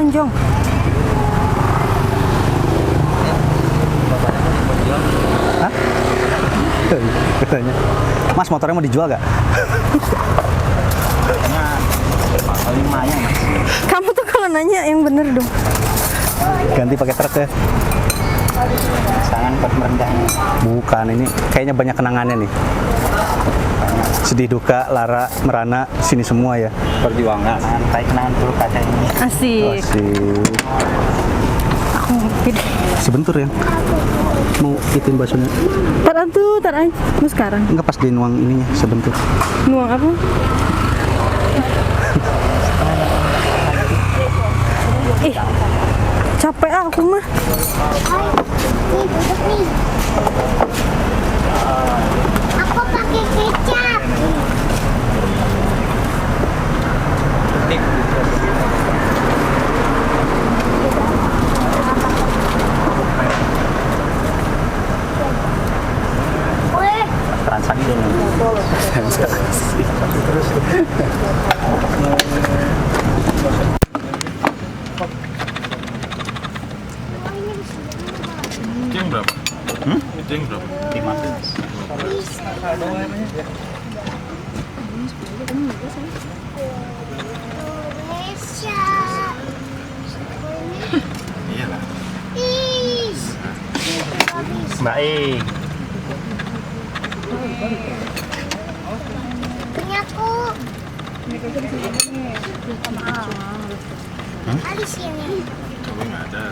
lonjong. Hah? Katanya. Mas, motornya mau dijual gak? Lumayan, Mas. Kamu tuh kalau nanya yang bener dong. Ganti pakai truk ya? Sangat buat merendahnya. Bukan, ini kayaknya banyak kenangannya nih. Sedih, duka, lara, merana, sini semua ya. Perjuangan, santai kenangan dulu kaca ini. Asik. Asik. Aku ngopi deh. Sebentar ya. Mau ituin baksonya. Tar aja. Mau sekarang. Enggak, pas di nuang ininya, sebentar. Nuang apa? Ih, capek aku mah. Nih, duduk nih. Aku pakai kecap. Weh, Transaksi dulu. Itu yang berapa? Itu yang berapa? 15. Indonesia. Iya lah. Is. Mbak E. Punya aku. Ada sini. Coba nggak ada.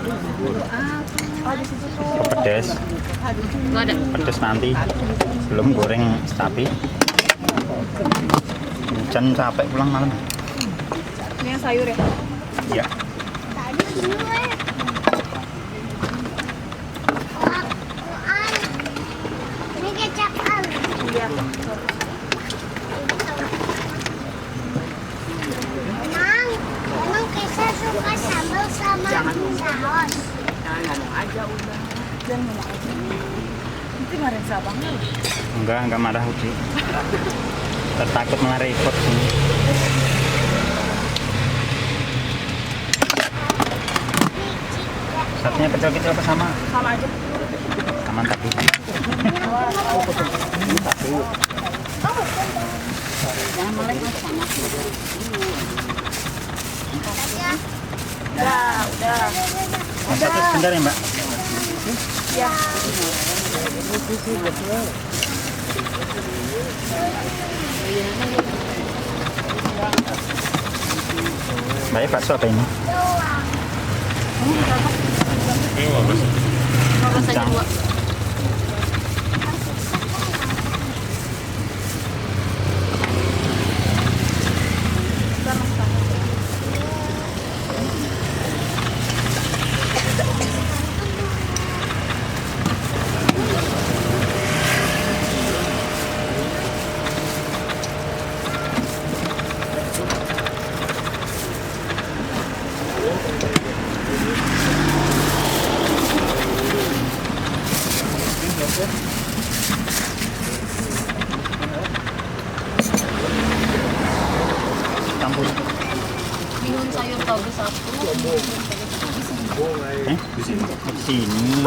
Pedes. Pedes nanti. Belum goreng sapi. Hujan capek pulang malam. Ini yang sayur ya? Iya. Tadi sini weh. Ini kecap al. Iya. Emang Kesa suka sambal sama saus. Jangan ngomong aja udah. Jangan ngomong aja. Nanti marahin sabangnya. Enggak marah Uci. Takut malah repot sini. Satunya kecil-kecil apa sama? Sama aja. Sama tadi. Udah. Satu sebentar ya Mbak. Ya. Mbak bakso apa ini? Ini bagus. Kencang. Campur. Bihun sayur toge satu. Di sini.